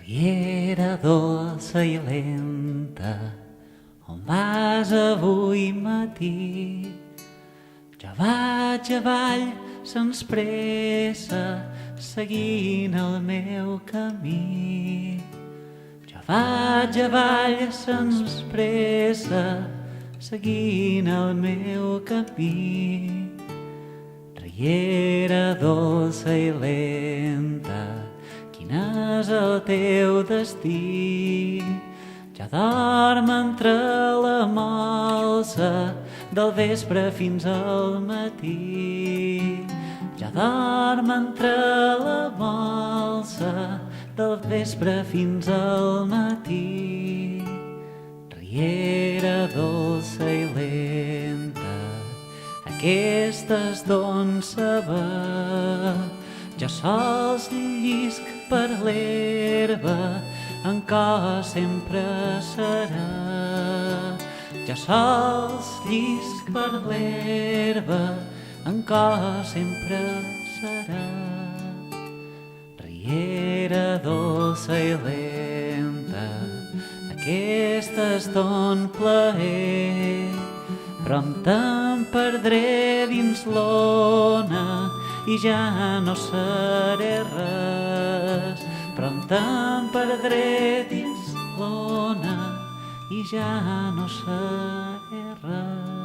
Riera dolça i lenta, on vas avui matí? Jo vaig avall sens pressa, seguint el meu camí. Jo vaig avall sens pressa, seguint el meu camí. Riera dolça i lenta, quin és el teu destí? Jo dorm entre la molsa del vespre fins al matí. Jo dorm entre la molsa del vespre fins al matí. Riera dolça i lenta, aquesta és d'on saber. Jo sols llisc per l'herba, en cos sempre serà. Jo sols llisc per l'herba, en cos sempre serà. Riera dolça i lenta, aquesta és ton plaer, però em perdré dins l'ona i ja no seré res. Però em perdré dins l'ona i ja no seré res.